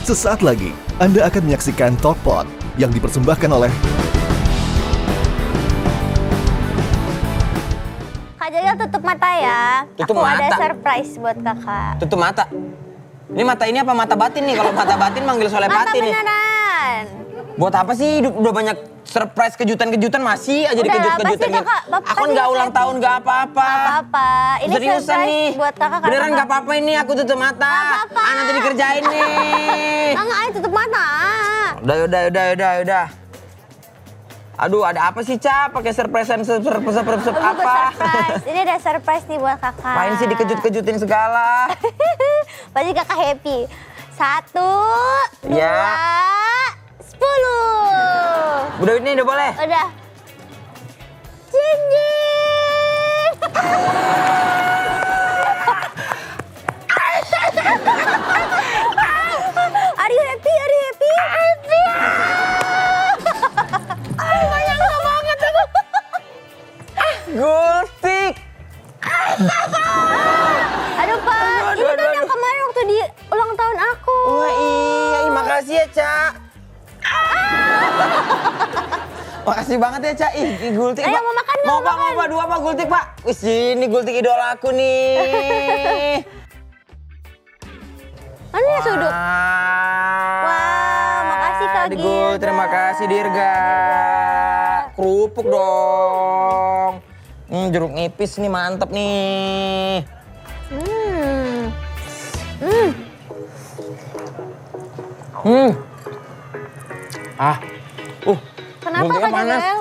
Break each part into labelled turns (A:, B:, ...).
A: Sesaat lagi, Anda akan menyaksikan Talkpot yang dipersembahkan oleh
B: Kak Jajal tutup mata ya.
C: Tutup
B: Aku
C: mata?
B: ada surprise buat kakak.
C: Tutup mata. Ini mata ini apa mata batin nih? Kalau mata batin manggil
B: Mata
C: solepati nih.
B: beneran.
C: Buat apa sih? Udah banyak surprise kejutan-kejutan masih aja
B: Udah,
C: dikejut-kejutan
B: pasti kakak, bapak
C: Aku
B: pasti
C: nggak
B: nggak
C: ulang
B: happy.
C: tahun nggak apa-apa.
B: Nggak apa-apa. Ini
C: Seriusan
B: surprise
C: nih.
B: buat kakak. karena
C: Beneran
B: kakak-
C: nggak apa-apa ini aku tutup mata.
B: Nggak apa-apa.
C: Nanti dikerjain nih.
B: Enggak, ayo tutup mata.
C: Udah. Aduh, ada apa sih, Ca? Pakai surprise-an surprise
B: Aku
C: apa?
B: surprise. Ini ada surprise nih buat kakak.
C: Apain sih dikejut-kejutin segala?
B: Pasti kakak happy. 1, 2,
C: Ya.
B: 10.
C: Udah ini udah boleh?
B: Udah. Jing jing. Are you happy? Are you happy? Happy. Gak nyangka banget aku.
C: Gultik.
B: Aduh Pak, ini kan yang kemarin waktu di ulang tahun aku.
C: Wah iya, makasih ya, Ca. Makasih banget ya, Ca. Ih, Gultik,
B: Ayo,
C: Pak.
B: mau makan nggak?
C: Mau, Pak,
B: Mau
C: mau, Pak. Dua, Pak, Gultik, Pak. Wih, sini Gultik idola aku nih.
B: Mana ya sudut? Wah, makasih Kak
C: Digul,
B: Girga.
C: terima kasih Dirga. Kerupuk dong. Jeruk nipis nih, mantep nih. Ah,
B: Kenapa
C: gultiknya
B: Kak
C: panas.
B: Jabel?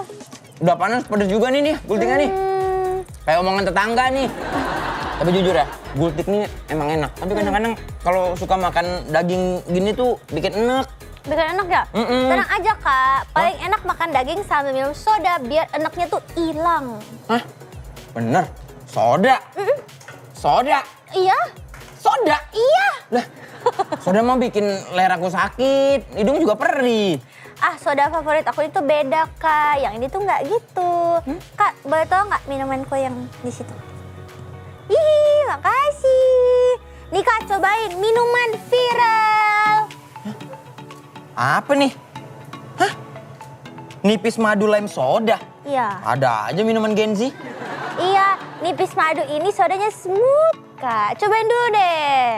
C: Udah panas, pedes juga nih gultiknya nih. Kayak omongan tetangga nih. Tapi jujur ya, gultik nih emang enak. Tapi kadang-kadang kalau suka makan daging gini tuh bikin enak.
B: Bikin enak ya? Tenang aja Kak, paling enak makan daging sambil minum soda biar enaknya tuh hilang.
C: Hah? Bener? Soda? Soda?
B: Iya?
C: Soda?
B: Iya.
C: Lah, soda mah bikin leher aku sakit, hidung juga perih.
B: Ah, soda favorit aku itu beda Kak, yang ini tuh nggak gitu. Kak, boleh tau nggak minumanku yang di situ? Ih, makasih. Nih Kak, cobain minuman viral.
C: Apa nih? Hah? Nipis madu lime soda?
B: Iya.
C: Ada aja minuman Gen Z.
B: Iya, nipis madu ini sodanya smooth, Kak. Cobain dulu deh.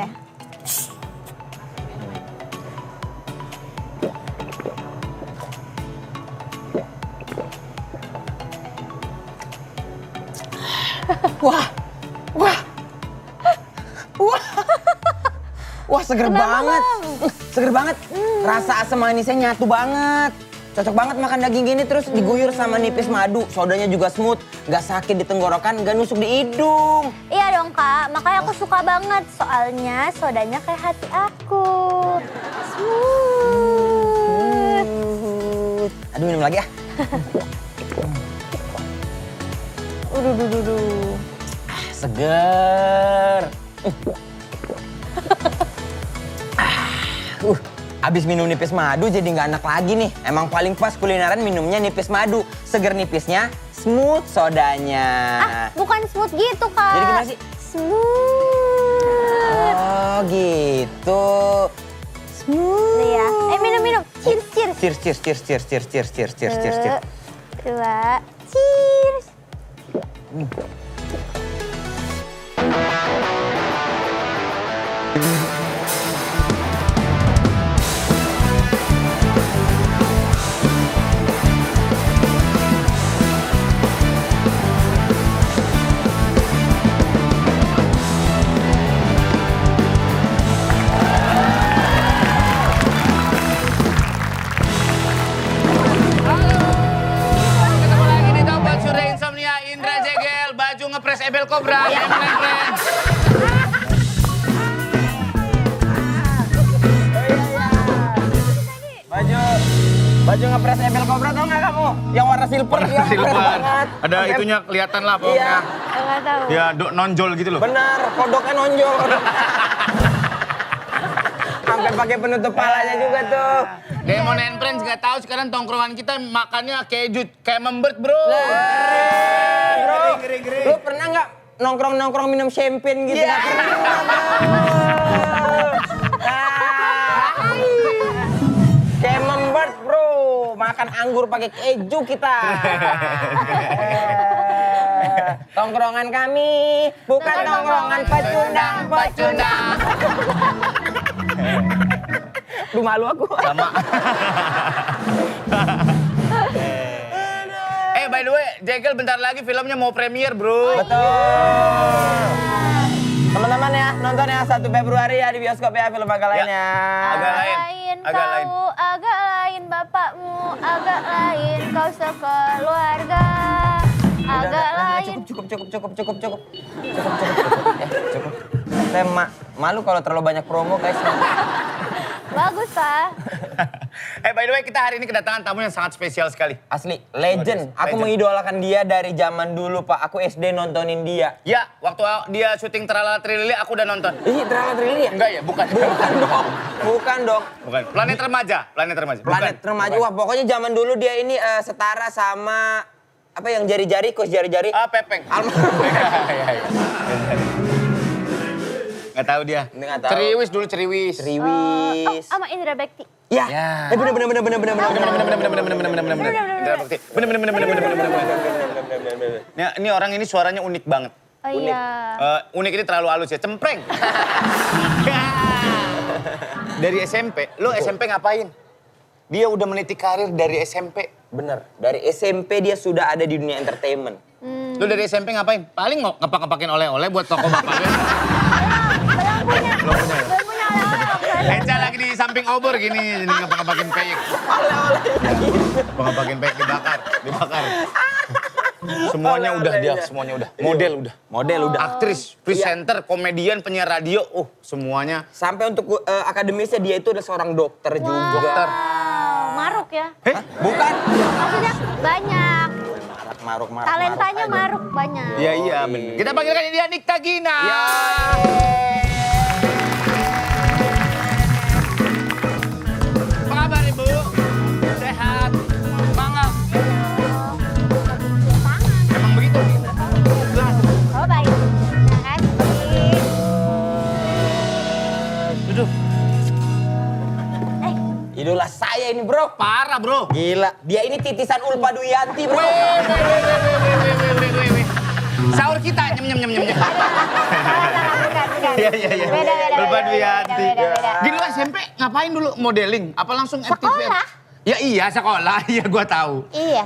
C: Wah, seger
B: Kenapa,
C: banget.
B: Bang?
C: Seger banget. Rasa asam manisnya nyatu banget. Cocok banget makan daging gini terus diguyur sama nipis madu. Sodanya juga smooth, nggak sakit di tenggorokan, nggak nusuk di hidung.
B: Iya dong, Kak. Makanya aku suka banget. Soalnya sodanya kayak hati aku. Smooth.
C: Aduh, minum lagi ya.
B: Duh.
C: Seger. Abis minum nipis madu jadi nggak enak lagi nih. Emang paling pas kulineran minumnya nipis madu. Seger nipisnya, smooth sodanya.
B: Ah, bukan smooth gitu, Kak.
C: Jadi gimana sih?
B: Smooth.
C: Oh gitu. Smooth.
B: Nih ya. Minum. Cheers.
C: Cheers.
B: 1, 2, cheers.
D: Ketemu lagi di Talkpot Surya Insomnia, Indra Jegel, baju ngepres Ebel Cobra, friends.
C: Baju ngepres Ebel Cobra tau nggak kamu? Yang warna silver. Yang keren
D: Silver.
C: banget.
D: Ada
C: Keren.
D: itunya kelihatan lah
C: Iya.
D: pokoknya.
B: Enggak tahu.
D: Ya nonjol gitu loh.
C: Benar, kodoknya nonjol. Sampai pakai penutup palanya juga tuh.
D: Demon and Friends gak tahu sekarang tongkrongan kita makannya keju kayak membert bro.
C: Bro, lu pernah nggak nongkrong minum champagne gitu? Nggak pernah. makan anggur pakai keju kita. Tongkrongan kami bukan tongkrongan pecundang. Duh, malu aku.
D: Sama. By the way, Jegel bentar lagi filmnya mau premier, bro.
C: Betul. Teman-teman ya, nonton ya 1 Februari ya di bioskop ya film agak lainnya.
D: Agak lain. Agak lain.
B: Kau, agak lain bapakmu, agak lain kau sekeluarga. Agak lain.
C: Cukup. Ya, cukup. Saya malu kalau terlalu banyak promo, guys.
B: Bagus, Pak.
D: By the way, kita hari ini kedatangan tamu yang sangat spesial sekali.
C: Asli, legend. Aku mengidolakan dia dari zaman dulu, Pak. Aku SD nontonin dia.
D: Ya, waktu dia syuting Tralala Trilili, aku udah nonton.
C: Ih, drama Trilili ya?
D: Enggak ya, bukan.
C: Bukan dong.
D: Bukan. Planet Remaja.
C: Planet Remaja. Wah, pokoknya zaman dulu dia ini setara sama apa yang jari-jari, kos jari-jari.
D: Pepeng. Iya. Nggak tahu dia.
C: Nggak tahu.
D: Ceriwis dulu, Ceriwis.
B: Sama Indra Bekti.
C: Ya. Bener.
D: Indra Bekti. Bener. Ini orang ini suaranya unik banget.
B: Oh iya.
D: Unik ini terlalu halus ya, cempreng. Dari SMP, lo SMP ngapain? Dia udah meniti karir dari SMP.
C: Bener. Dari SMP dia sudah ada di dunia entertainment.
D: Lo dari SMP ngapain? Paling ngepak-ngepakin oleh-oleh buat toko bapaknya.
B: Belum punya oleh-oleh.
D: Eca lagi di samping obor gini, jadi ngepak-ngepakin peyek. Ngepak-ngepakin peyek dibakar. Semuanya udah dia, semuanya udah. Model udah. Aktris, presenter, komedian, penyiar radio, semuanya.
C: Sampai untuk akademisnya dia itu adalah seorang dokter juga.
D: Dokter.
B: Maruk ya.
C: Bukan.
B: Maksudnya banyak.
C: Maruk.
B: Talentanya maruk banyak.
D: Iya bener. Kita panggilkan dia Nikta Gina. Apa kabar Ibu? Sehat? Semangat? Emang begitu?
B: Oh baik. Terima kasih.
D: Duduk.
C: Idola saya ini, bro.
D: Parah bro.
C: Gila, dia ini titisan Ulfa Duyanti, bro.
D: Weh. Sahur kita nyem.
B: Bukan.
D: Iya.
B: Beda.
D: Ulfa Duyanti.
B: Beda.
D: Gini lo SMP ngapain dulu modeling? Apa langsung FTV?
B: Sekolah.
D: Ya iya sekolah, iya gua tahu.
B: Iya.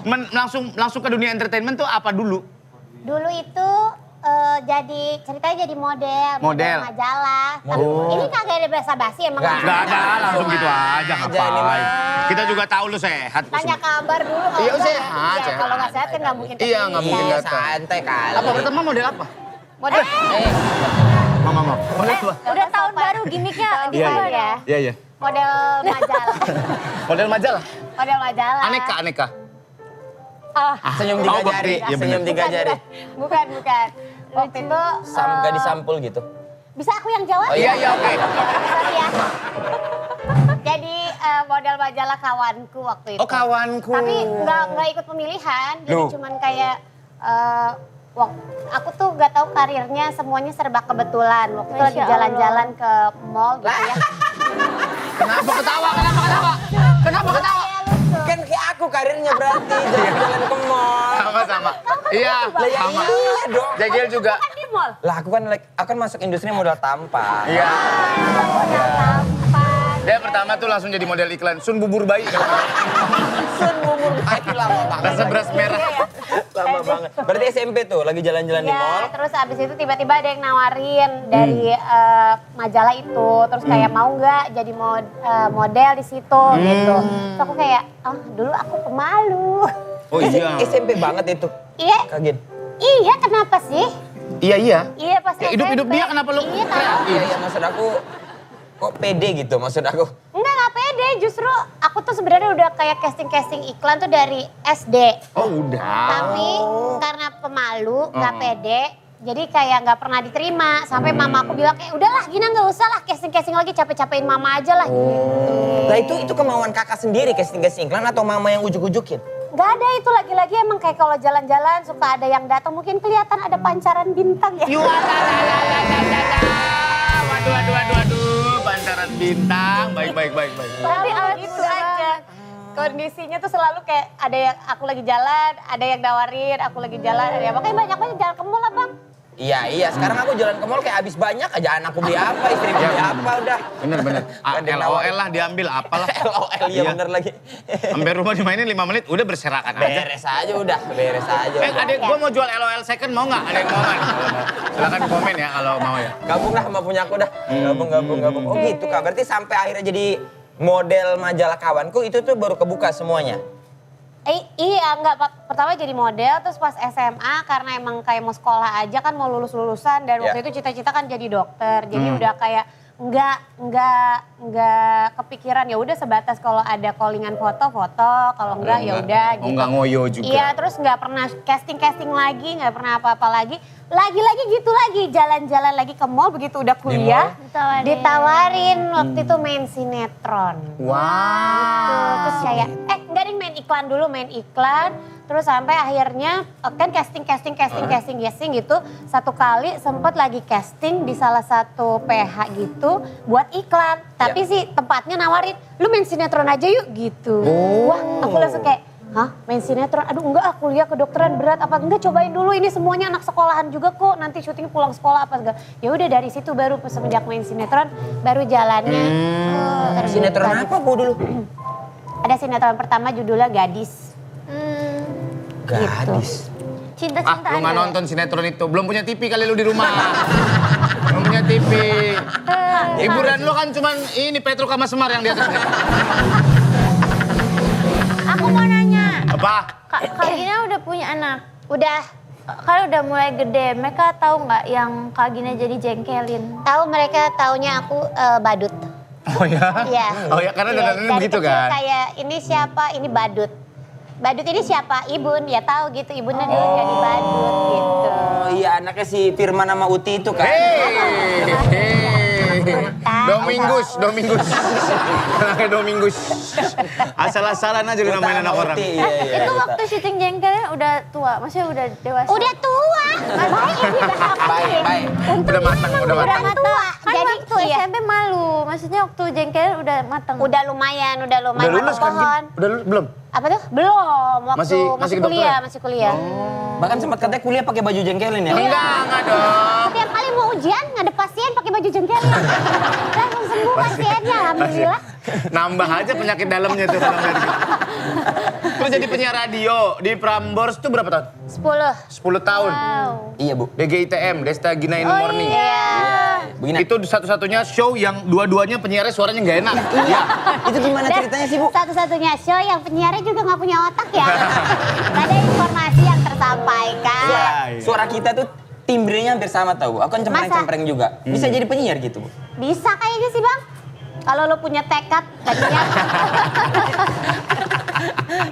D: Langsung ke dunia entertainment tuh apa dulu?
B: Dulu itu ceritanya jadi model majalah.
D: Oh.
B: Ini kagak ada basa-basi emang.
D: Nggak ada, langsung gitu aja
C: Aja ini
D: ngapain.
C: mah.
D: Kita juga tahu lu sehat.
B: Tanya kabar dulu. kalau
D: Iya,
B: nggak-
D: sehat,
B: iya,
D: sehat.
B: kalau nggak sehat kan nggak mungkin.
D: Iya, nggak mungkin
B: kesini.
D: datang.
C: Santai kali.
D: Apa pertama model apa?
B: Model.
D: Mama.
B: Udah tahun baru gimmicknya di mana ya?
D: Iya.
B: Model majalah.
D: Model majalah.
B: Model majalah.
D: Aneka.
C: Senyum
D: Oh,
C: 3
D: Bekti.
C: jari.
D: Iya,
C: Senyum
D: bener.
C: 3 jari.
B: Bukan. Waktu itu
C: Gak disampul gitu.
B: bisa aku yang jawab?
C: Oh, iya,
D: oke.
B: Sorry ya. Jadi model majalah kawanku waktu itu.
D: Oh, kawanku.
B: Tapi nggak ikut pemilihan. Jadi
D: Loh.
B: cuman kayak aku tuh nggak tahu karirnya semuanya serba kebetulan. Waktu itu lagi jalan-jalan ke mall gitu ya.
D: Kenapa ketawa? Kenapa ketawa?
C: Kan kayak aku karirnya berarti. Jalan-jalan ke mall.
D: Sama. Iya,
C: Lah ya
D: sama.
C: iya dong.
D: Jegel juga.
B: Kan di mall.
C: Lah aku kan masuk industri modal tampan.
D: Iya.
B: Model tampan.
D: Dia pertama tuh langsung jadi model iklan Sun bubur bayi.
C: Sun bubur bayi lama banget.
D: Rasa beras merah.
C: Lama banget. Berarti SMP tuh lagi jalan-jalan di mall.
B: Ya, terus abis itu tiba-tiba ada yang nawarin dari majalah itu, terus kayak mau nggak jadi model di situ gitu. Terus aku kayak, dulu aku pemalu.
D: Oh iya.
C: SMP banget itu.
B: Iya,
C: Kaget.
B: iya kenapa sih?
D: Iya.
B: Iya pas
D: Ya, hidup
B: SMP.
D: dia kenapa lu
B: Iya tahu.
C: Iya maksud aku kok pede gitu maksud aku.
B: Nggak pede, justru aku tuh sebenarnya udah kayak casting iklan tuh dari SD.
D: Oh udah.
B: Tapi karena pemalu, nggak pede, jadi kayak nggak pernah diterima. Sampai mama aku bilang kayak udahlah Gina nggak usah lah casting lagi, capek-capekin mama aja lah gitu.
C: Lah itu kemauan kakak sendiri casting iklan atau mama yang ujuk-ujukin?
B: Gak ada itu lagi-lagi emang kayak kalau jalan-jalan suka ada yang datang mungkin kelihatan ada pancaran bintang ya.
D: Waduh. Pancaran bintang. Baik.
B: Tapi awet gitu aja.
E: kondisinya tuh selalu kayak ada yang aku lagi jalan, ada yang nawarin, aku lagi jalan, ada yang makanya banyak banget jalan ke mall lah bang.
C: Iya, sekarang aku jalan ke mall kayak habis banyak aja anakku beli apa, istri beli apa udah.
D: Bener.
C: Ada yang
D: LOL lah diambil, apalah.
C: LOL, iya bener lagi.
D: Sampai rumah dimainin 5 menit, udah berserakan aja.
C: Beres aja udah.
D: Adek gua mau jual LOL second, mau nggak? Ada yang mau nggak? Silakan komen ya kalau mau ya.
C: Gabung lah sama punya aku dah. Gabung. Oh gitu Kak, berarti sampai akhirnya jadi model majalah kawanku itu tuh baru kebuka semuanya?
E: Iya, enggak. Pertama jadi model, terus pas SMA karena emang kayak mau sekolah aja kan mau lulus-lulusan. Dan waktu itu cita-cita kan jadi dokter. Jadi udah kayak enggak kepikiran, ya udah sebatas kalau ada callingan foto-foto, kalau enggak ya udah gitu.
D: Enggak ngoyo juga.
E: Iya, terus enggak pernah casting lagi, enggak pernah apa-apa lagi. Lagi-lagi gitu lagi, jalan-jalan lagi ke mall begitu udah kuliah. Ditawarin waktu itu main sinetron.
D: Wow.
E: Gitu. Terus kayak, enggak ding main iklan. Terus sampai akhirnya kan casting gitu. Satu kali sempet lagi casting di salah satu PH gitu buat iklan. Tapi sih tempatnya nawarin, lu main sinetron aja yuk gitu. Wah aku langsung kayak, hah main sinetron? Aduh enggak, kuliah kedokteran berat apa enggak, cobain dulu, ini semuanya anak sekolahan juga kok, nanti syuting pulang sekolah apa segala. Ya udah dari situ baru semenjak main sinetron baru jalannya.
C: Sinetron apa Bu dulu?
E: Ada sinetron pertama judulnya Gadis.
C: Gadis.
B: Cinta-cintaan.
D: Lu nggak nonton sinetron itu, belum punya TV kali lu di rumah. Belum punya TV. Hiburan lu kan cuman ini Petruk sama Semar yang di atasnya.
B: Aku mau nanya,
D: Apa?
B: Kak Gina udah punya anak?
E: Udah.
B: Kan udah mulai gede, mereka tahu nggak yang Kak Gina jadi jengkelin?
E: Tahu, mereka taunya aku badut.
D: Oh ya?
E: Iya.
D: Oh ya, karena dandannya begitu
E: kecil
D: kan?
E: kayak ini siapa, ini badut. Badut ini siapa? Ibun, ya tahu gitu. Ibunnya dulu jadi badut gitu.
C: Oh iya, anaknya si Firman sama Uti itu kan.
D: Domingus. Anaknya Domingus. Asal-asalan aja lu namain anak orang.
C: Uti, iya.
B: Itu waktu syuting jengkelnya udah tua, maksudnya udah dewasa?
E: Udah tua. Baik,
C: Baik.
D: Udah matang.
E: tua.
B: Kan
E: Jadi
B: waktu SMP malu, maksudnya waktu jengkelnya udah matang.
E: udah lumayan
D: Udah lulus
E: matang
D: kan?
E: pohon.
D: Udah belum?
E: Apa tuh? Belum. Waktu
D: Masih
E: masih kuliah.
C: Bahkan sempat katanya kuliah pakai baju jengkelin ya?
D: Enggak dong.
E: Setiap kali mau ujian ngadep pasien pakai baju jengkel. Langsung sembuh pasiennya, alhamdulillah.
D: Nambah aja penyakit dalamnya tuh. Terus jadi penyiar radio di Prambors tuh berapa tahun?
E: 10.
D: 10 tahun.
B: Wow.
C: Iya Bu.
D: DGITM, Desta Gina in the Morning.
E: Iya.
C: Begini.
D: Itu satu-satunya show yang dua-duanya penyiarnya suaranya nggak enak. Iya.
C: Itu gimana ceritanya sih Bu?
E: Satu-satunya show yang penyiarnya juga nggak punya otak ya. Nggak ada informasi yang tersampaikan.
C: Suara kita tuh timbrenya hampir sama tau Bu. Aku kan cempreng-cempreng juga. Bisa jadi penyiar gitu Bu?
E: Bisa kayaknya sih Bang. Kalau lo punya tekad, tadinya.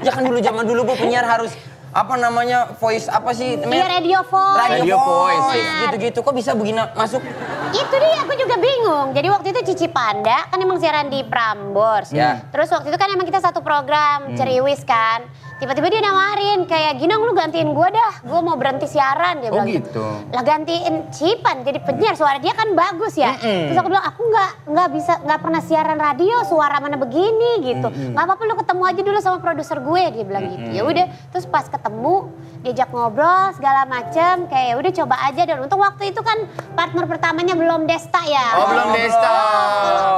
C: Ya kan dulu zaman dulu Bu penyiar harus apa namanya voice apa sih?
E: Iya, radio voice.
C: Radio
D: Radio voice.
C: voice. Gitu-gitu kok bisa begini masuk?
E: Itu dia, aku juga bingung. Jadi waktu itu Cici Panda kan emang siaran di Prambors.
C: Ya.
E: Terus waktu itu kan emang kita satu program, Ceriwis kan. Tiba-tiba dia nawarin kayak, Ginang lu gantiin gue dah, gue mau berhenti siaran. Dia
D: Oh
E: bilang
D: gitu.
E: Lah gantiin Cipan jadi penyiar, suara dia kan bagus ya. Terus aku bilang aku nggak pernah siaran radio, suara mana begini gitu. Nggak apa-apa lu ketemu aja dulu sama produser gue, dia bilang gitu. Ya udah, terus pas ketemu diajak ngobrol segala macem, kayak ya udah coba aja. Dan untung waktu itu kan partner pertamanya belum Desta ya.
D: Oh belum Desta.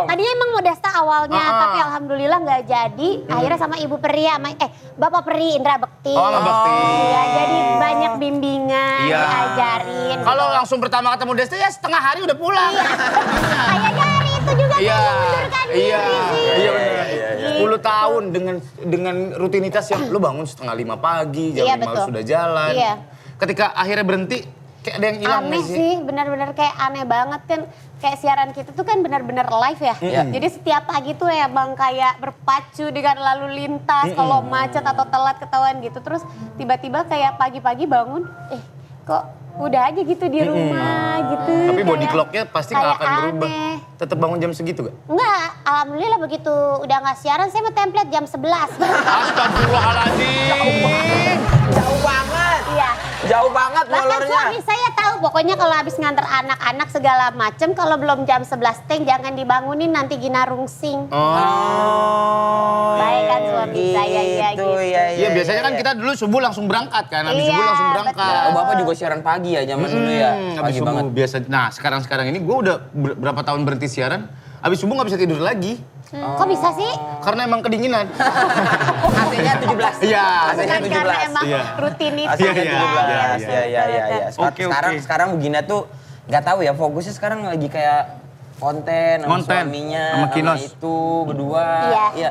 E: Tadinya emang mau Desta awalnya, tapi alhamdulillah nggak jadi. Akhirnya sama Ibu Peri sama Bapak Peri Indra Bekti.
D: Oh, sama Bekti.
E: Iya, jadi banyak bimbingan,
D: Iya.
E: diajarin.
D: Kalau langsung pertama ketemu Desta ya setengah hari udah pulang.
E: Kayaknya hari itu juga
D: Iya.
E: dia mengundurkan diri
D: Iya.
E: sih.
D: Iya benar. 10 tahun dengan rutinitas yang lu bangun setengah 5 pagi, jam
E: Iya,
D: 5
E: betul.
D: sudah jalan.
E: Iya.
D: Ketika akhirnya berhenti, kayak ada yang hilang
E: Aneh
D: nih
E: sih, benar-benar kayak aneh banget kan. Kayak siaran kita tuh kan benar-benar live ya. Jadi setiap pagi tuh ya Bang kayak berpacu dengan lalu lintas. Kalau macet atau telat ketahuan gitu. Terus tiba-tiba kayak pagi-pagi bangun, kok udah aja gitu di rumah gitu.
D: Tapi body
E: Kayak-
D: clocknya pasti nggak
E: kayak
D: akan berubah.
E: aneh.
D: Tetap bangun jam segitu gak?
E: Enggak, alhamdulillah begitu udah nggak siaran saya mau template jam 11.
D: Astagfirullahaladzim.
C: Jauh banget.
E: Iya.
C: Jauh banget
E: Bahkan
C: molornya.
E: suami saya tahu pokoknya kalau habis nganter anak-anak segala macem kalau belum jam 11 teng jangan dibangunin nanti Gina rungsing.
D: Oh.
E: Baik kan suami saya ya gitu.
D: Iya, biasanya kan kita dulu subuh langsung berangkat kan, habis subuh langsung berangkat.
C: Oh, Bapak juga siaran pagi ya zaman dulu ya?
D: Habis
C: Pagi
D: subuh
C: banget.
D: biasa. Nah, sekarang ini gue udah berapa tahun berhenti siaran, habis subuh nggak bisa tidur lagi.
E: Kok bisa sih?
D: Karena emang kedinginan.
C: AC-nya 17.
D: Iya.
C: AC-nya
E: Bukan karena
C: 17.
E: emang
D: Iya.
E: rutinitas.
C: AC-nya
D: Iya,
C: 17. Iya.
D: Oke,
C: Sekarang
D: oke.
C: sekarang Bu Gina tuh nggak tahu ya, fokusnya sekarang lagi kayak konten sama
D: Konten,
C: suaminya,
D: sama Kinos.
C: itu berdua.
E: Iya.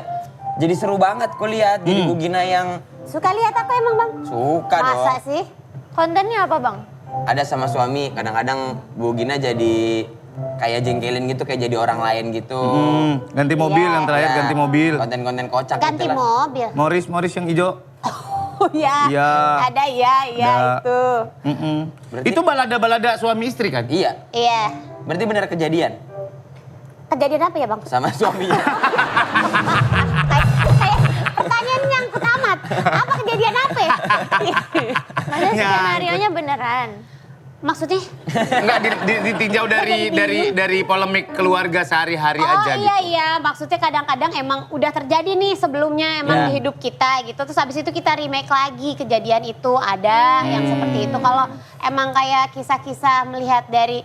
C: Jadi seru banget kok lihat. Jadi Bu Gina yang
E: Suka lihat aku emang bang?
C: suka
E: Masa
C: dong.
E: sih?
B: Kontennya apa bang?
C: Ada sama suami, kadang-kadang Bu Gina jadi kayak jengkelin gitu, kayak jadi orang lain gitu.
D: Ganti mobil
E: Iya.
D: yang terakhir,
C: Ya,
D: ganti mobil.
C: Konten-konten kocak
E: Ganti
C: gitu lah.
E: mobil.
D: Morris yang hijau.
E: Oh iya.
D: Iya.
E: Ada ya
D: Ada.
E: itu.
C: Berarti-
D: Itu balada-balada suami istri kan?
C: Iya,
E: Iya.
C: berarti benar kejadian
E: Kejadian apa ya bang?
C: sama suaminya.
E: Kayak pertanyaan nyangkut amat. Apa kejadian apa ya?
B: Masa skenario-nya beneran?
E: Maksudnya?
D: Enggak ditinjau dari polemik keluarga sehari-hari
E: Oh
D: aja
E: iya
D: gitu.
E: iya, maksudnya kadang-kadang emang udah terjadi nih sebelumnya emang
C: Ya.
E: di hidup kita gitu. Terus habis itu kita remake lagi kejadian itu ada yang seperti itu. Kalau emang kayak kisah-kisah melihat dari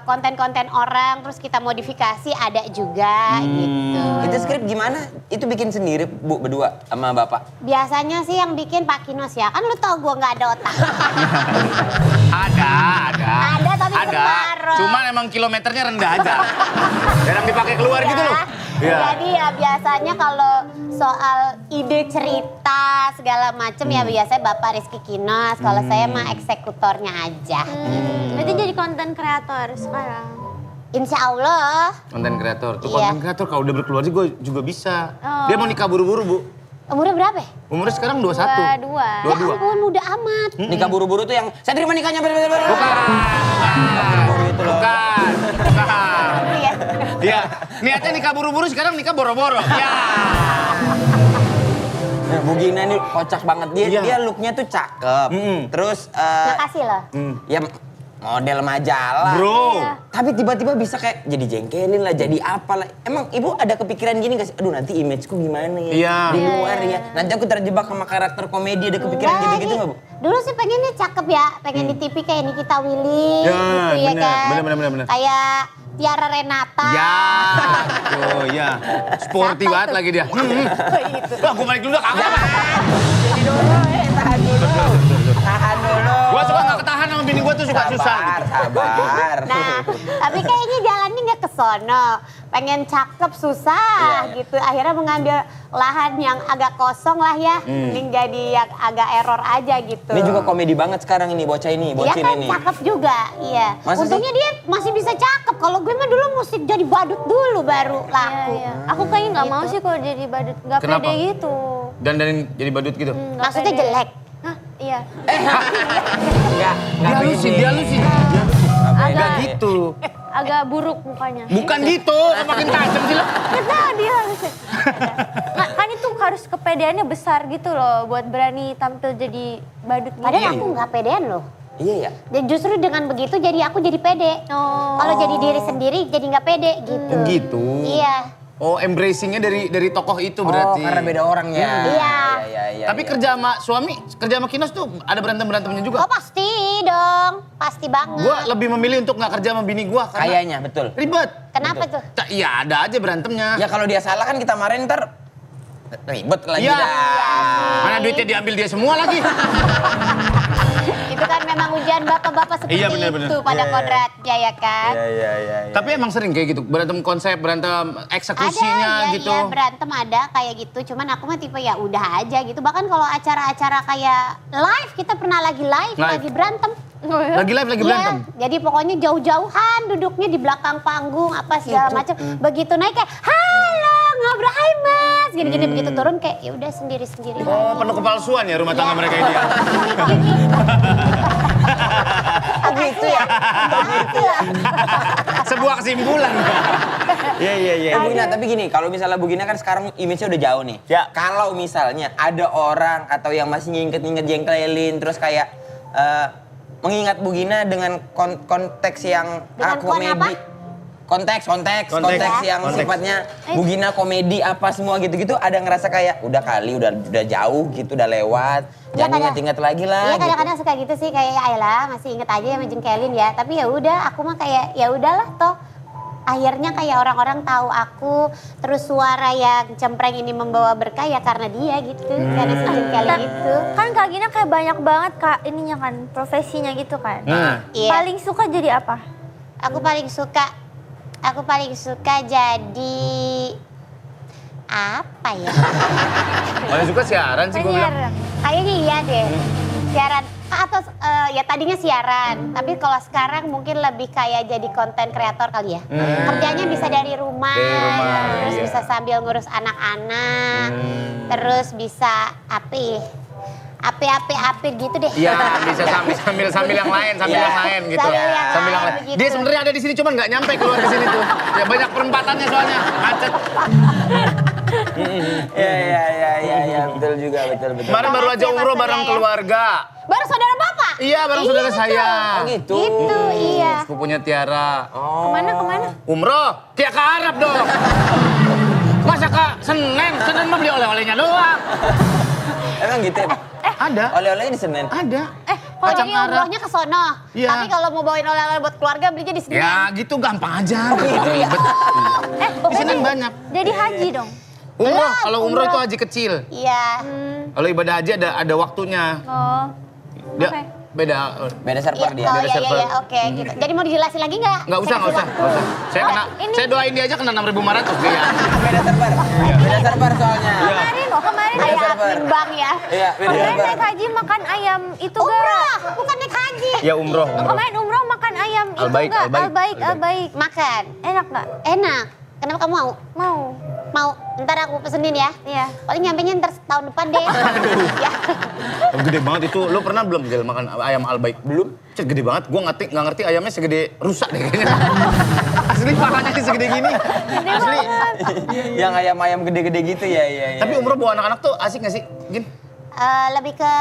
E: konten-konten orang terus kita modifikasi ada juga gitu.
C: Itu skrip gimana? Itu bikin sendiri Bu berdua sama Bapak?
E: Biasanya sih yang bikin Pak Kinos ya, kan lu tau gue nggak ada otak.
D: Ada.
E: Ada, tapi separuh.
D: Cuman emang kilometernya rendah aja. Jarang dipakai keluar gitu loh. Iya.
E: Jadi ya biasanya kalau soal ide cerita segala macem ya biasanya Bapak Rizky Kinos, kalau saya mah eksekutornya aja.
B: Berarti jadi konten kreator sekarang.
E: Insya Allah.
D: Konten kreator. Tuh
E: Iya.
D: konten kreator kalau udah berkeluarga gue juga bisa.
B: Oh.
D: Dia mau nikah buru-buru, Bu.
E: Umurnya berapa ya?
D: Umurnya sekarang 21.
B: Dua.
E: Ya ampun muda amat.
C: Nikah buru-buru tuh yang saya terima nikahnya.
D: Bukan.
E: Iya.
D: Iya. Niatnya nikah buru-buru, sekarang nikah boro-boro. Ya.
C: Nah, Bu Gina ini kocak banget.
D: Iya.
C: Dia looknya tuh cakep. Terus
E: Makasih loh.
C: ya model majalah.
D: Bro.
C: Tapi tiba-tiba bisa kayak jadi jengkelin lah, jadi apa lah. Emang ibu ada kepikiran gini gak sih? Aduh nanti imageku gimana ya?
D: Iya.
C: Di luar ya. Nanti aku terjebak sama karakter komedi, ada kepikiran
E: Enggak
C: gitu-gitu
E: lagi.
C: gak Bu?
E: Dulu sih pengennya cakep ya, pengen di TV kayak Nikita Willy
D: Ya,
E: gitu ya
D: bener,
E: kan.
D: bener.
E: Kayak Tiara Renata.
D: Ya. Oh ya. Sporty
E: Siapa
D: banget
E: itu?
D: lagi dia.
E: Itu.
D: Wah, gue balik dulu dah. Kagak.
C: Jadi dulu, tahan dulu. Tahan dulu.
D: Gue suka gak ketahan sama bini gue tuh suka susah.
C: Sabar.
E: Nah, tapi kayaknya jalannya nggak ke sono. Pengen cakep susah
C: Iya.
E: gitu. Akhirnya mengambil lahan yang agak kosong lah ya. Mending jadi yang agak error aja gitu.
C: Ini juga komedi banget sekarang ini, bocah ini,
E: Iya
C: bocin
E: kan
C: ini.
E: cakep juga, iya.
C: Masa sih?
E: Untungnya dia masih bisa cakep. Kalau gue mah dulu mesti jadi badut dulu baru laku.
B: Iya. Aku kayaknya nggak mau
E: Gitu.
B: sih kalau jadi badut. Nggak
D: Kenapa?
B: pede gitu.
D: Dandanin jadi badut gitu.
B: Nggak
E: Maksudnya
B: pede.
E: jelek.
B: Hah? Iya.
C: Enggak
D: Dia lusin. Enggak
B: Agak
D: gitu.
B: agak buruk mukanya.
D: Bukan gitu, makin tajam sih lo.
B: Kita dia harus. Nggak, kan itu harus kepedeannya besar gitu loh buat berani tampil jadi badut gitu.
E: Padahal aku nggak pedean loh.
C: Iya ya.
E: Dan justru dengan begitu jadi aku jadi pede.
B: Oh.
E: Kalau jadi diri sendiri jadi nggak pede gitu.
D: Oh gitu.
E: Iya.
D: Oh, embracingnya dari tokoh itu berarti.
C: Oh, karena beda orang ya.
E: Iya.
C: Iya.
D: Tapi kerja sama suami, kerja sama Kinos tuh ada berantem-berantemnya juga.
E: Oh pasti dong, pasti banget.
D: Gue lebih memilih untuk nggak kerja sama bini gue karena
C: Kayaknya betul.
D: ribet.
E: Kenapa tuh?
D: Iya ada aja berantemnya.
C: Ya kalau dia salah kan kita marahin ntar ribet lagi
D: Iya.
C: dah.
D: Mana duitnya diambil dia semua lagi.
E: Itu kan memang ujian bapak-bapak seperti
D: Iya, bener.
E: itu pada kodratnya ya kan.
C: Iya.
D: Tapi emang sering kayak gitu, berantem konsep, berantem eksekusinya
E: Ada,
D: gitu.
E: ya, berantem ada kayak gitu. Cuman aku mah tipe ya udah aja gitu. Bahkan kalau acara-acara kayak live, kita pernah lagi live. Lagi berantem.
D: Lagi live, lagi
E: Iya,
D: berantem.
E: jadi pokoknya jauh-jauhan duduknya di belakang panggung apa segala macam. Begitu naik kayak halo ngobrol hai mas, gini-gini begitu turun kayak ya udah sendiri-sendiri.
D: Oh, penuh kepalsuan ya rumah tangga mereka ini.
C: Oh gitu ya.
E: Gitu lah.
D: Sebuah kesimpulan. Iya.
C: Bu Gina, tapi gini, kalau misalnya Bu Gina kan sekarang image-nya udah jauh nih.
D: Ya.
C: Kalau misalnya ada orang atau yang masih nginget-nginget jengkelin terus kayak mengingat Bu Gina dengan konteks yang
E: Dengan
C: komedi. Konteks yang
D: Konteks.
C: sifatnya Bu Gina komedi apa semua gitu-gitu, ada ngerasa kayak udah kali udah jauh gitu, udah lewat,
E: Iya,
C: jangan inget-inget lagi lah.
E: Iya
C: gitu.
E: kadang-kadang suka gitu sih kayak ya ayolah masih inget aja sama jengkelin ya. Tapi ya udah aku mah kayak ya udahlah toh. Akhirnya kayak orang-orang tahu aku, terus suara yang cempreng ini membawa berkah ya karena dia gitu, karena si jengkelin itu.
B: Kan Kak Gina kayak banyak banget Kak ininya kan, profesinya gitu kan.
E: Iya.
B: Paling suka jadi apa?
E: Aku paling suka jadi apa ya?
D: Paling suka siaran sih gue bilang.
B: Penyiar.
E: Kayaknya iya deh. Siaran atau ya tadinya siaran, tapi kalau sekarang mungkin lebih kayak jadi konten kreator kali ya. Kerjanya bisa dari rumah,
D: Dari rumah,
E: terus
D: iya.
E: bisa sambil ngurus anak-anak, terus bisa api gitu deh.
D: Iya, bisa sambil yang lain,
C: Iya.
D: yang lain gitu.
E: Sambil yang lain, begitu.
D: Dia sebenarnya ada di sini cuman nggak nyampe keluar ke sini tuh. Ya banyak perempatannya soalnya, macet.
C: Iya, betul juga, betul.
D: Kemarin baru aja
E: Makasih, Mas
D: umroh bareng
E: Surya, ya.
D: keluarga.
E: Baru saudara bapak?
D: Iya, bareng saudara saya.
C: Oh gitu.
E: Gitu, iya.
D: Sepupunya Tiara.
B: Kemana?
D: Umroh, dia ke Arab dong. Masa ke Senen mah beli oleh-olehnya doang.
C: Emang gitu ya, Pak?
D: Ada,
C: Oleh-olehnya di Senin.
D: ada.
E: Kalau
D: Kacang
E: jadi
D: Arab.
E: umrohnya ke sono.
D: Iya.
E: Tapi kalau mau bawain oleh-oleh buat keluarga belinya di sini.
D: Ya gitu gampang aja. Ribet. Di Senen banyak.
B: Jadi haji dong.
D: Umroh, kalau umroh itu haji kecil.
E: Iya.
D: Kalau ibadah haji ada waktunya.
B: Oh.
D: Dia
B: Oke.
D: beda.
C: Beda server dia.
E: Oh
D: Beda
E: iya,
D: server.
E: iya, oke gitu. Jadi mau dijelasin lagi nggak?
D: Nggak usah. Saya doain dia aja kena 6.500 dia.
C: Beda server. Beda server soalnya.
B: Kemarin
E: Kayak
C: server.
E: admin bank ya.
C: Iya, beda
B: kemarin
C: server.
B: naik haji makan ayam itu
E: Umroh,
B: gak?
E: bukan naik haji.
D: Ya umroh.
B: Kemarin umroh makan ayam itu
D: Al-Baik,
B: gak?
D: Al-Baik.
B: Al-Baik.
E: Makan.
B: Enak gak?
E: Enak. Kenapa kamu mau?
B: Mau.
E: Mau. Ntar aku pesenin ya.
B: Iya.
E: Paling nyampenya ntar tahun depan deh. Ya.
D: Gede banget itu. Lo pernah belum Jel makan ayam Al-Baik? Belum. Cet, gede banget. Gue nggak ngerti ayamnya segede rusak deh kayaknya. Asli pahanya segede gini. Asli.
C: Yang ayam-ayam gede-gede gitu ya, iya.
D: Tapi umroh bawa anak-anak tuh asik gak sih? Gin?
E: Lebih ke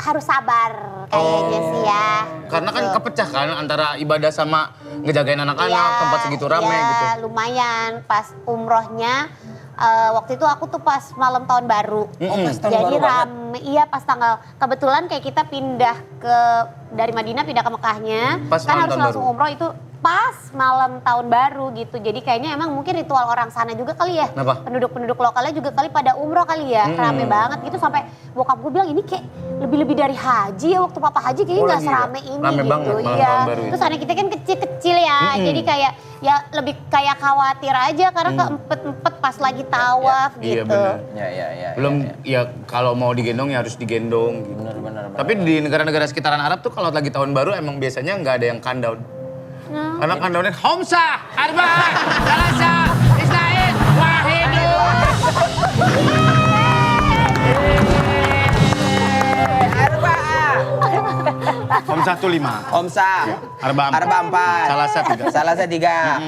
E: harus sabar kayaknya sih ya.
D: Karena kan
E: Gitu.
D: kepecah kan antara ibadah sama ngejagain anak-anak, tempat segitu rame
E: iya,
D: gitu.
E: lumayan pas umrohnya. Waktu itu aku tuh pas malam tahun baru.
C: Oh, pas tahun
E: Jadi
C: baru banget.
E: rame, iya pas tanggal, kebetulan kayak kita pindah dari Madinah pindah ke Mekahnya.
D: Pas
E: Kan
D: malam
E: harus
D: tahun
E: langsung
D: baru.
E: umroh itu pas malam tahun baru gitu. Jadi kayaknya emang mungkin ritual orang sana juga kali ya.
D: Kenapa?
E: Penduduk-penduduk lokalnya juga kali pada umroh kali ya. Rame banget gitu sampai bokap gue bilang ini kayak lebih-lebih dari haji ya. Waktu papa haji kayaknya
D: Oh,
E: nggak
D: lagi ya?
E: serame ini
D: Rame
E: gitu.
D: banget malam
E: Iya.
D: tahun baru itu.
E: Terus anak kita kan kecil-kecil ya. Jadi kayak ya lebih kayak khawatir aja karena keempet-empet pas lagi tawaf
D: Iya
E: gitu.
D: benar.
C: Ya.
D: Belum ya kalau mau digendong ya harus digendong gitu.
C: Benar.
D: Tapi di negara-negara sekitaran Arab tuh kalau lagi tahun baru emang biasanya nggak ada yang countdown. Karena countdownnya Homsa, Arba'a, Salasa, Isnain, Wahidun. Homsa tuh 5,
C: Omsa.
D: Arba'a
C: 4.
D: Salasa 3,
C: Salasa 3.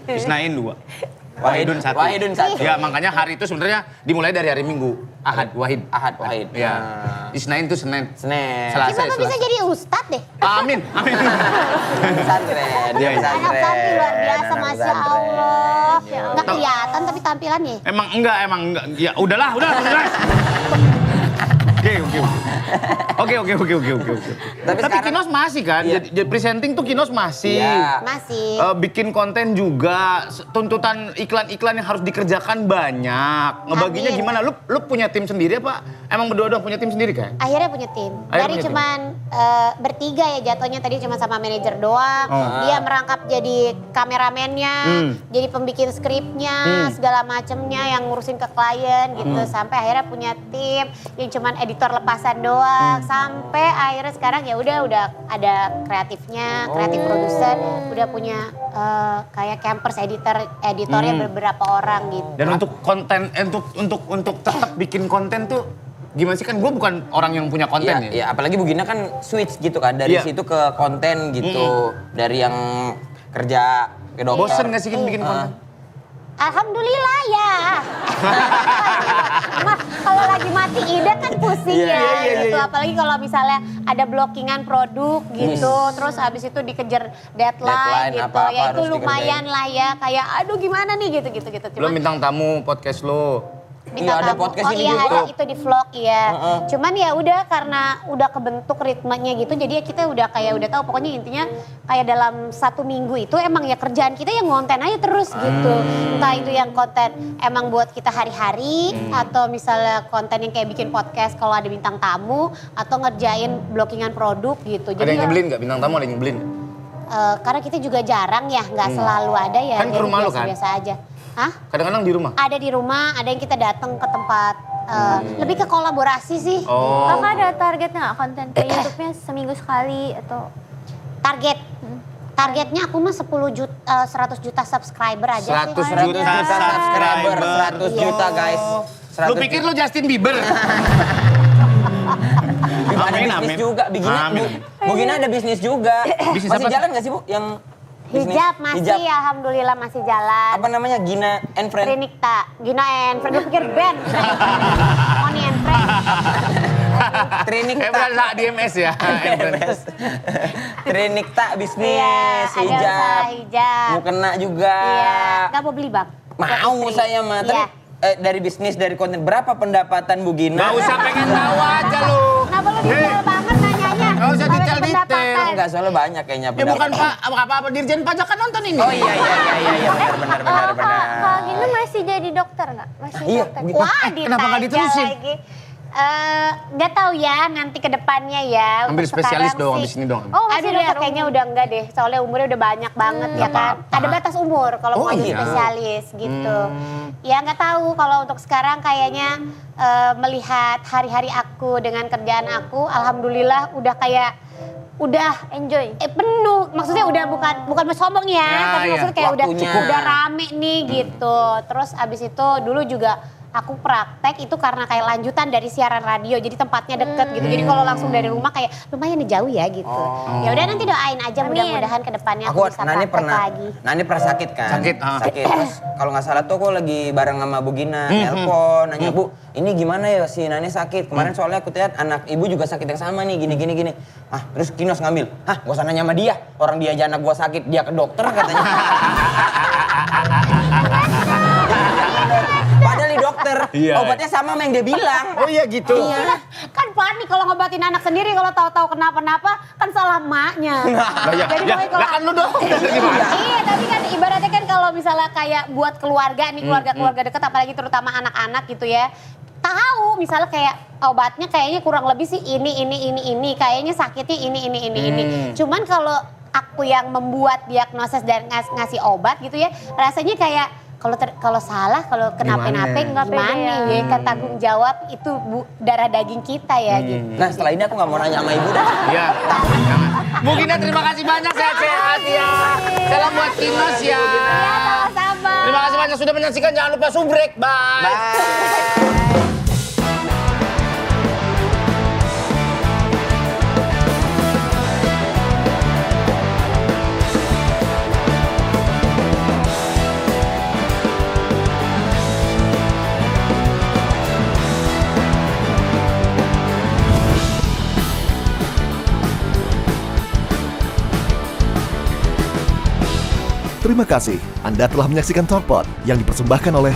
D: Isnain 2, Wahidun 1.
C: Wahidun 1.
D: Ya makanya hari itu sebenarnya dimulai dari hari Minggu, Ahad, Wahid.
C: Ahad, Wahid.
D: Ya, Isnain tuh Senin.
C: Senin.
D: Selasa.
E: Kita bisa jadi ustadz deh.
D: Amin, amin.
C: Pesantren. Dia
D: Iya.
E: Anak santri luar biasa,
C: Anak
E: Masya
C: pesantren.
E: Allah.
C: Ya
E: Nggak kelihatan tapi tampilannya.
D: Emang enggak. Ya udahlah, jelas. Oke. Tapi
C: sekarang-
D: Kinos masih kan?
C: Iya.
D: Jadi presenting tuh Kinos masih.
C: Iya.
E: Masih.
D: Bikin konten juga, tuntutan iklan-iklan yang harus dikerjakan banyak. Ngebaginya
E: Amin.
D: gimana? Lu punya tim sendiri apa? Emang berdua doang punya tim sendiri kan?
E: Akhirnya punya tim.
D: Akhirnya
E: Dari
D: punya tim.
E: cuman bertiga ya jatuhnya tadi cuma sama manajer doang.
D: Oh.
E: Dia merangkap jadi kameramennya, jadi pembikin skripnya, segala macemnya yang ngurusin ke klien gitu. Sampai akhirnya punya tim yang cuman editor lepasan doang. Sampai akhirnya sekarang ya udah ada kreatifnya, kreatif produser, udah punya kayak campers editornya beberapa orang gitu.
D: Dan untuk konten, untuk tetap bikin konten tuh gimana sih? Kan gue bukan orang yang punya konten ya.
C: Iya, apalagi Bu Gina kan switch gitu kan dari
D: Iya.
C: situ ke konten gitu. Dari yang kerja ke dokter.
D: Bosen gak sih bikin konten?
E: Alhamdulillah ya. Kalau lagi mati ide kan pusing ya gitu. Apalagi kalau misalnya ada blockingan produk gitu, terus habis itu dikejar deadline gitu.
C: apa-apa
E: Ya itu
C: harus
E: lumayan lah ya. Kayak aduh gimana nih gitu.
D: Belum bintang tamu podcast lo.
E: Bintang
C: Iya, ada
E: tamu.
C: podcast
E: oh
C: ini
E: iya
C: juga.
E: ada itu di vlog ya. Cuman ya udah karena udah kebentuk ritmenya gitu, jadi ya kita udah tahu pokoknya intinya kayak dalam 1 minggu itu emang ya kerjaan kita yang ngonten aja terus gitu. Entah itu yang konten emang buat kita hari-hari atau misalnya konten yang kayak bikin podcast kalau ada bintang tamu atau ngerjain blockingan produk gitu.
D: Ada yang
E: ya,
D: nyebelin nggak? Bintang tamu ada yang nyebelin nggak?
E: karena kita juga jarang ya, nggak selalu ada ya.
D: Kan ke
E: jadi
D: rumah lu kan?
E: biasa-biasa aja. Hah?
D: Kadang-kadang di rumah.
E: Ada di rumah, ada yang kita datang ke tempat lebih ke kolaborasi sih.
D: Oh.
B: Kakak ada targetnya nggak konten ke YouTube-nya seminggu sekali atau?
E: Targetnya aku mah 100 juta subscriber aja
D: 100
E: sih.
D: juta
C: subscriber, 100 juta guys.
D: Lu pikir lu Justin Bieber?
C: Ada
D: Amin,
C: bisnis
D: amin.
C: juga,
D: Amin.
C: Bu Gina ada bisnis juga.
D: Bisnis
C: Masih
D: apa?
C: jalan nggak sih Bu yang bisnis?
E: Hijab masih, alhamdulillah masih jalan.
C: Apa namanya? Gina and Friend.
E: Trinikta, Gina and Friend, gue pikir band. Money and Friend.
C: Trinikta.
D: Berasa di MS ya.
C: Trinikta bisnis,
E: Iya, ada usaha
C: hijab.
E: hijab.
C: Mau kena juga.
E: Iya, nggak mau beli bang.
C: Mau saya mah. Tapi,
E: Iya.
C: dari bisnis, dari konten, berapa pendapatan Bu Gina?
D: Nggak usah pengen tahu aja lu.
E: Kenapa lu detail banget nanyanya?
D: Nggak usah
E: Sampai
D: detail-detail.
E: pendapatan.
C: Enggak, soalnya banyak kayaknya
D: Ya bukan
C: pendapatan.
D: Pak, apa Dirjen Pajak kan nonton ini.
C: Oh iya, benar.
B: Kak Gina masih jadi dokter nggak? Masih
C: Iya,
B: dokter?
C: begitu.
E: Wah,
D: Kenapa nggak
E: ditanya
D: diterusin?
E: lagi. Nggak tahu ya nanti ke depannya ya.
D: Ambil
E: Untuk
D: spesialis
E: sekarang
D: dong
E: sih.
D: abis ini dong.
B: Oh, masih
E: Aduh ya
B: dokter
E: kayaknya udah enggak deh. Soalnya umurnya udah banyak banget ya kan.
D: apa-apa.
E: Ada batas umur kalau
D: Oh,
E: mau jadi
D: iya.
E: spesialis gitu. Ya nggak tahu kalau untuk sekarang kayaknya melihat hari-hari aku dengan kerjaan aku, alhamdulillah udah
B: enjoy.
E: penuh. Maksudnya udah bukan mau sombong ya,
D: Ya,
E: tapi
D: ya.
E: maksudnya kayak
C: Waktunya.
E: udah rame nih gitu. Terus abis itu dulu juga aku praktek itu karena kayak lanjutan dari siaran radio, jadi tempatnya deket gitu. Jadi kalau langsung dari rumah kayak lumayan nih jauh ya gitu. Ya udah nanti doain aja
B: Amin.
E: mudah-mudahan ke depannya
C: Aku
E: aku bisa
C: Nani
E: praktek lagi.
C: pernah sakit kan?
D: Sakit,
C: Sakit. Terus kalau nggak salah tuh aku lagi bareng sama Bu Gina, nelpon, nanya Bu, ini gimana ya si Nani sakit? Kemarin soalnya aku lihat anak ibu juga sakit yang sama nih, gini. Ah, terus Kinos ngambil. Hah, gak usah nanya sama dia. Orang dia aja anak gua sakit, dia ke dokter katanya. Padahal di dokter,
D: Iya.
C: obatnya sama sama yang dia bilang.
D: Oh iya gitu.
C: Iya.
E: Kan panik kalau ngobatin anak sendiri, kalau tahu-tahu kenapa-napa kan salah maknya.
D: Lah ya,
E: pokoknya kalau
D: lah kan lu dong. Gimana?
E: Iya, tapi kan ibaratnya kan kalau misalnya kayak buat keluarga nih, keluarga dekat apalagi terutama anak-anak gitu ya. Tahu misalnya kayak obatnya kayaknya kurang lebih sih ini, kayaknya sakitnya ini. Cuman kalau aku yang membuat diagnosis dan ngasih obat gitu ya, rasanya kayak kalau salah, kalau kenapa-napa gimana ya, kan tanggung jawab itu darah daging kita ya gitu.
C: Nah setelah ini aku nggak mau nanya sama ibu dah.
D: Iya. Bu Gina terima kasih banyak, sehat-sehat ya. Salam buat Kinos ya.
E: Sama-sama.
D: Terima kasih banyak sudah menyaksikan, jangan lupa subrek. Bye.
C: Bye.
A: Terima kasih Anda telah menyaksikan Talkpot yang dipersembahkan oleh